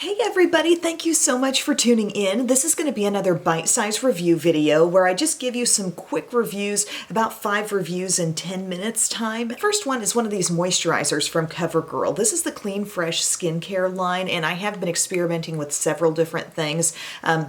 Hey everybody, thank you so much for tuning in. This is going to be another bite-sized review video where I just give you some quick reviews, about 5 reviews in 10 minutes time. The first one is one of these moisturizers from CoverGirl. This is the Clean Fresh skincare line, and I have been experimenting with several different things.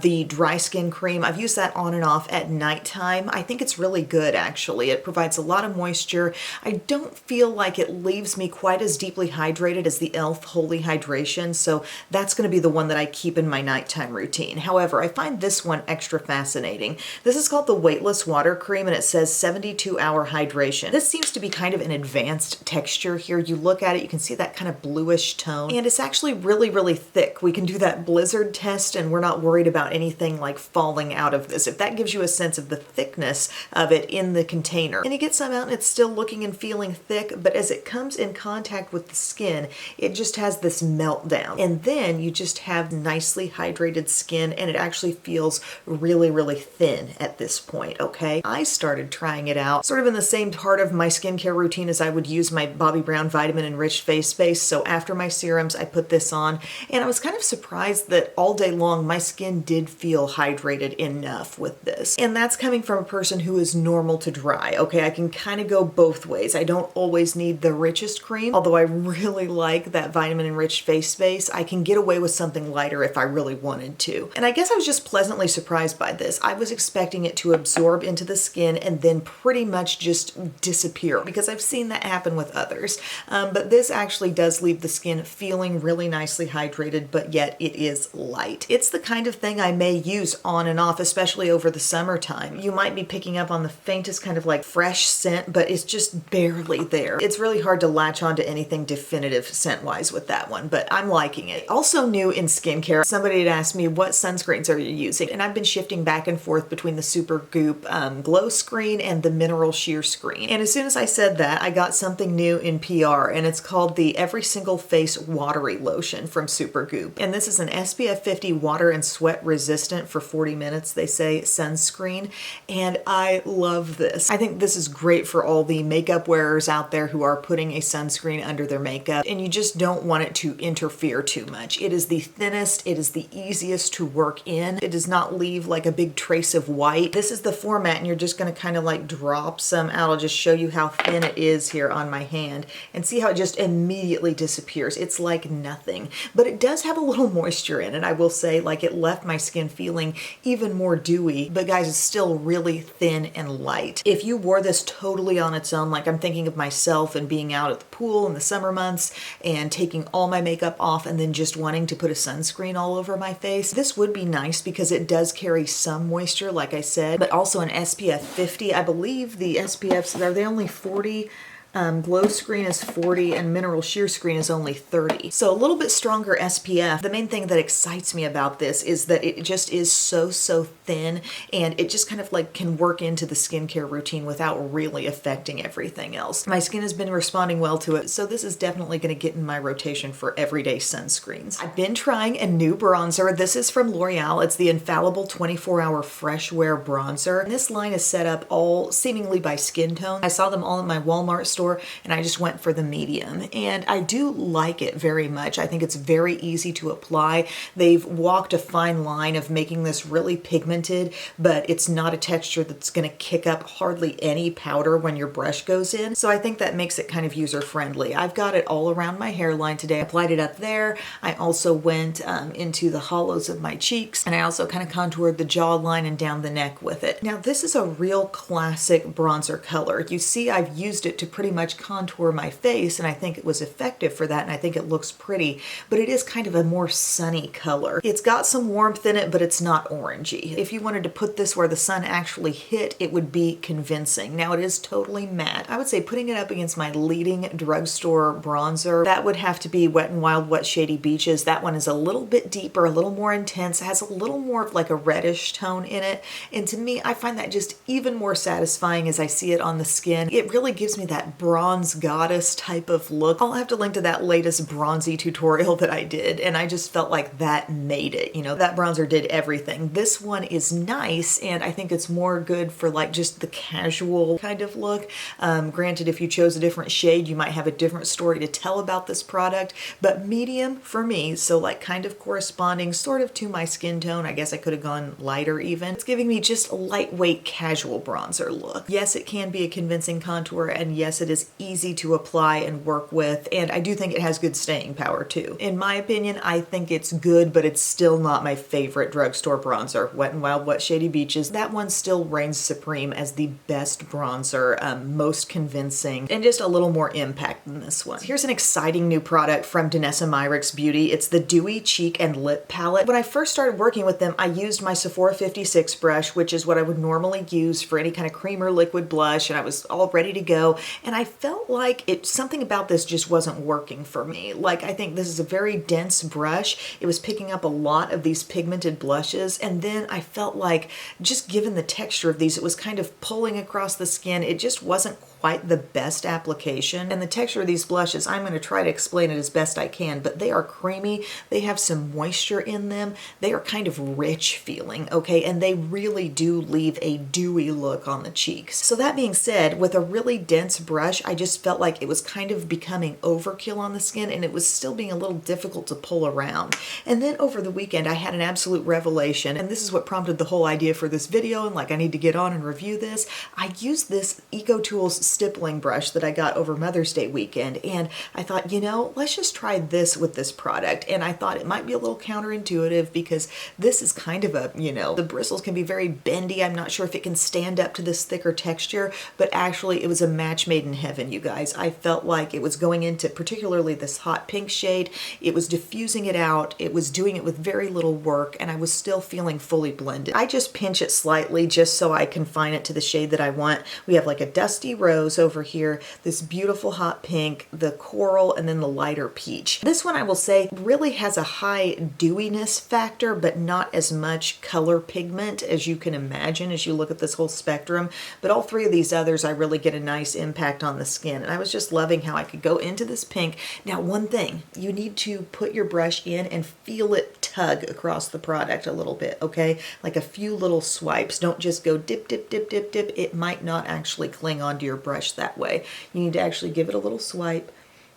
The dry skin cream, I've used that on and off at nighttime. I think it's really good actually. It provides a lot of moisture. I don't feel like it leaves me quite as deeply hydrated as the e.l.f. Holy Hydration, so that's going to be the one that I keep in my nighttime routine. However, I find this one extra fascinating. This is called the Weightless Water Cream, and it says 72-hour hydration. This seems to be kind of an advanced texture here. You look at it, you can see that kind of bluish tone, and it's actually really, really thick. We can do that blizzard test, and we're not worried about anything like falling out of this. If that gives you a sense of the thickness of it in the container. And you get some out and it's still looking and feeling thick, but as it comes in contact with the skin, it just has this meltdown. And then you just have nicely hydrated skin, and it actually feels really, really thin at this point, okay? I started trying it out sort of in the same part of my skincare routine as I would use my Bobbi Brown Vitamin Enriched Face Base. So after my serums, I put this on, and I was kind of surprised that all day long my skin did feel hydrated enough with this. And that's coming from a person who is normal to dry, okay? I can kind of go both ways. I don't always need the richest cream, although I really like that Vitamin Enriched Face Base. I can get away with something lighter if I really wanted to. And I guess I was just pleasantly surprised by this. I was expecting it to absorb into the skin and then pretty much just disappear, because I've seen that happen with others. But this actually does leave the skin feeling really nicely hydrated, but yet it is light. It's the kind of thing I may use on and off, especially over the summertime. You might be picking up on the faintest kind of like fresh scent, but it's just barely there. It's really hard to latch onto anything definitive scent-wise with that one, but I'm liking it. Also new in skincare, somebody had asked me, what sunscreens are you using? And I've been shifting back and forth between the Supergoop Glow Screen and the Mineral Sheer Screen. And as soon as I said that, I got something new in PR, and it's called the Every Single Face Watery Lotion from Supergoop. And this is an SPF 50 water and sweat resistant for 40 minutes, they say, sunscreen. And I love this. I think this is great for all the makeup wearers out there who are putting a sunscreen under their makeup, and you just don't want it to interfere too much. It is the thinnest, it is the easiest to work in. It does not leave like a big trace of white. This is the format, and you're just going to kind of like drop some out. I'll just show you how thin it is here on my hand, and see how it just immediately disappears. It's like nothing, but it does have a little moisture in it. I will say, like, it left my skin feeling even more dewy, but guys, it's still really thin and light. If you wore this totally on its own, like I'm thinking of myself and being out at the pool in the summer months and taking all my makeup off and then just wanting to put a sunscreen all over my face, this would be nice because it does carry some moisture, like I said, but also an SPF 50. I believe the SPFs, are they only 40? Glow Screen is 40 and Mineral Sheer Screen is only 30. So a little bit stronger SPF. The main thing that excites me about this is that it just is so thin, and it just kind of like can work into the skincare routine without really affecting everything else. My skin has been responding well to it, so this is definitely going to get in my rotation for everyday sunscreens. I've been trying a new bronzer. This is from L'Oreal. It's the Infallible 24-Hour Fresh Wear Bronzer. And this line is set up all seemingly by skin tone. I saw them all in my Walmart store, and I just went for the medium, and I do like it very much. I think it's very easy to apply. They've walked a fine line of making this really pigmented, but it's not a texture that's going to kick up hardly any powder when your brush goes in. So I think that makes it kind of user-friendly. I've got it all around my hairline today. I applied it up there. I also went into the hollows of my cheeks, and I also kind of contoured the jawline and down the neck with it. Now, this is a real classic bronzer color. You see, I've used it to pretty much contour my face, and I think it was effective for that, and I think it looks pretty, but it is kind of a more sunny color. It's got some warmth in it, but it's not orangey. If you wanted to put this where the sun actually hit, it would be convincing. Now, it is totally matte. I would say putting it up against my leading drugstore bronzer, that would have to be Wet n Wild Wet Shady Beaches. That one is a little bit deeper, a little more intense, has a little more of like a reddish tone in it, and to me, I find that just even more satisfying as I see it on the skin. It really gives me that bronze goddess type of look. I'll have to link to that latest bronzy tutorial that I did, and I just felt like that made it. You know, that bronzer did everything. This one is nice, and I think it's more good for like just the casual kind of look. Granted, if you chose a different shade, you might have a different story to tell about this product, but medium for me, so like kind of corresponding sort of to my skin tone. I guess I could have gone lighter even. It's giving me just a lightweight casual bronzer look. Yes, it can be a convincing contour, and yes, it is easy to apply and work with, and I do think it has good staying power too. In my opinion, I think it's good, but it's still not my favorite drugstore bronzer. Wet n Wild Wet Shady Beaches, that one still reigns supreme as the best bronzer, most convincing, and just a little more impact than this one. Here's an exciting new product from Danis Beauty. It's the Dewy Cheek and Lip Palette. When I first started working with them, I used my Sephora 56 brush, which is what I would normally use for any kind of cream or liquid blush, and I was all ready to go, and I felt like something about this just wasn't working for me. Like, I think this is a very dense brush. It was picking up a lot of these pigmented blushes, and then I felt like, just given the texture of these, it was kind of pulling across the skin. It just wasn't quite the best application. And the texture of these blushes, I'm going to try to explain it as best I can, but they are creamy. They have some moisture in them. They are kind of rich feeling, okay? And they really do leave a dewy look on the cheeks. So that being said, with a really dense brush, I just felt like it was kind of becoming overkill on the skin, and it was still being a little difficult to pull around. And then over the weekend, I had an absolute revelation, and this is what prompted the whole idea for this video, and like I need to get on and review this. I used this EcoTools stippling brush that I got over Mother's Day weekend, and I thought, you know, let's just try this with this product. And I thought it might be a little counterintuitive because this is kind of a, you know, the bristles can be very bendy. I'm not sure if it can stand up to this thicker texture, but actually it was a match made in heaven, you guys. I felt like it was going into particularly this hot pink shade. It was diffusing it out. It was doing it with very little work, and I was still feeling fully blended. I just pinch it slightly just so I confine it to the shade that I want. We have like a dusty rose over here, this beautiful hot pink, the coral, and then the lighter peach. This one, I will say, really has a high dewiness factor, but not as much color pigment as you can imagine as you look at this whole spectrum. But all three of these others, I really get a nice impact on the skin. And I was just loving how I could go into this pink. Now, one thing, you need to put your brush in and feel it tug across the product a little bit, okay? Like a few little swipes. Don't just go dip, dip, dip, dip, dip. It might not actually cling onto your brush that way. You need to actually give it a little swipe,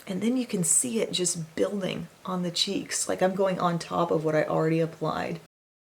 and then you can see it just building on the cheeks. Like I'm going on top of what I already applied.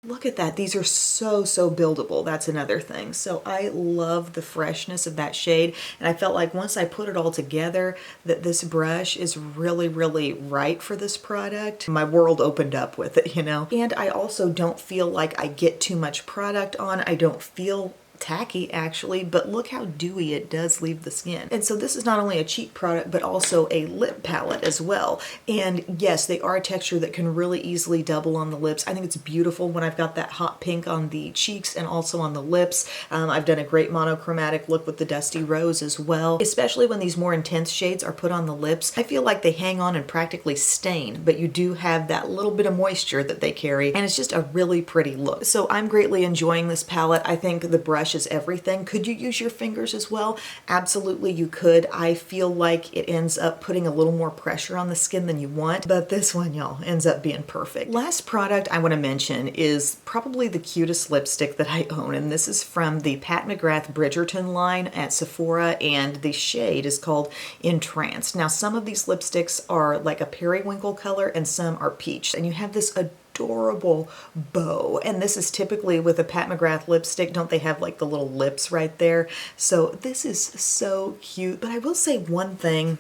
Look at that. These are so buildable. That's another thing. So I love the freshness of that shade, and I felt like once I put it all together that this brush is really right for this product. My world opened up with it, you know. And I also don't feel like I get too much product on. I don't feel tacky actually, but look how dewy it does leave the skin. And so this is not only a cheek product, but also a lip palette as well. And yes, they are a texture that can really easily double on the lips. I think it's beautiful when I've got that hot pink on the cheeks and also on the lips. I've done a great monochromatic look with the Dusty Rose as well, especially when these more intense shades are put on the lips. I feel like they hang on and practically stain, but you do have that little bit of moisture that they carry, and it's just a really pretty look. So I'm greatly enjoying this palette. I think the brush is everything. Could you use your fingers as well? Absolutely you could. I feel like it ends up putting a little more pressure on the skin than you want, but this one, y'all, ends up being perfect. Last product I want to mention is probably the cutest lipstick that I own, and this is from the Pat McGrath Bridgerton line at Sephora, and the shade is called Entranced. Now, some of these lipsticks are like a periwinkle color and some are peach, and you have this adorable bow, and this is typically with a Pat McGrath lipstick. Don't they have like the little lips right there? So this is so cute. But I will say one thing,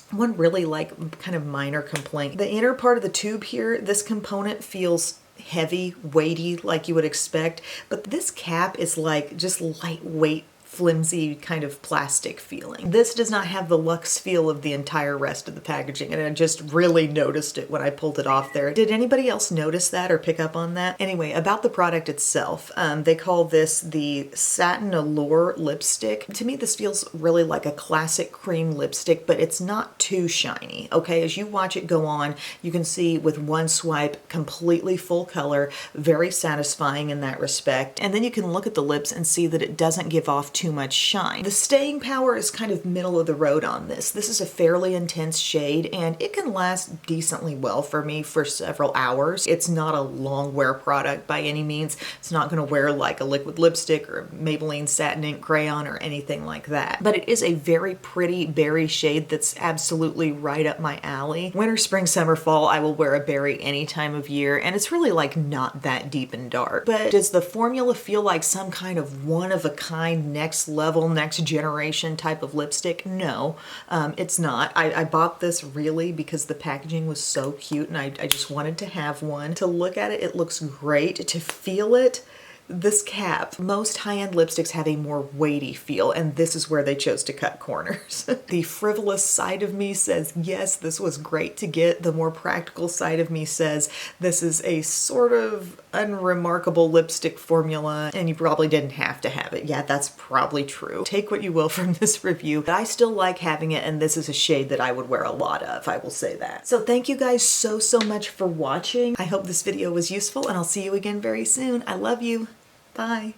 one really like kind of minor complaint. The inner part of the tube here, this component feels heavy, weighty like you would expect, but this cap is like just lightweight, flimsy kind of plastic feeling. This does not have the luxe feel of the entire rest of the packaging, and I just really noticed it when I pulled it off there. Did anybody else notice that or pick up on that? Anyway, about the product itself, they call this the Satin Allure lipstick. To me, this feels really like a classic cream lipstick, but it's not too shiny, okay? As you watch it go on, you can see with one swipe, completely full color, very satisfying in that respect. And then you can look at the lips and see that it doesn't give off too too much shine. The staying power is kind of middle of the road on this. This is a fairly intense shade and it can last decently well for me for several hours. It's not a long wear product by any means. It's not going to wear like a liquid lipstick or Maybelline satin ink crayon or anything like that. But it is a very pretty berry shade that's absolutely right up my alley. Winter, spring, summer, fall, I will wear a berry any time of year, and it's really like not that deep and dark. But does the formula feel like some kind of one-of-a-kind, next level, next generation type of lipstick? No, it's not. I bought this really because the packaging was so cute and I just wanted to have one. To look at it, it looks great. To feel it, this cap, most high-end lipsticks have a more weighty feel, and this is where they chose to cut corners. The frivolous side of me says, yes, this was great to get. The more practical side of me says, this is a sort of unremarkable lipstick formula, and you probably didn't have to have it. Yeah, that's probably true. Take what you will from this review, but I still like having it, and this is a shade that I would wear a lot of, I will say that. So thank you guys so much for watching. I hope this video was useful, and I'll see you again very soon. I love you. Bye.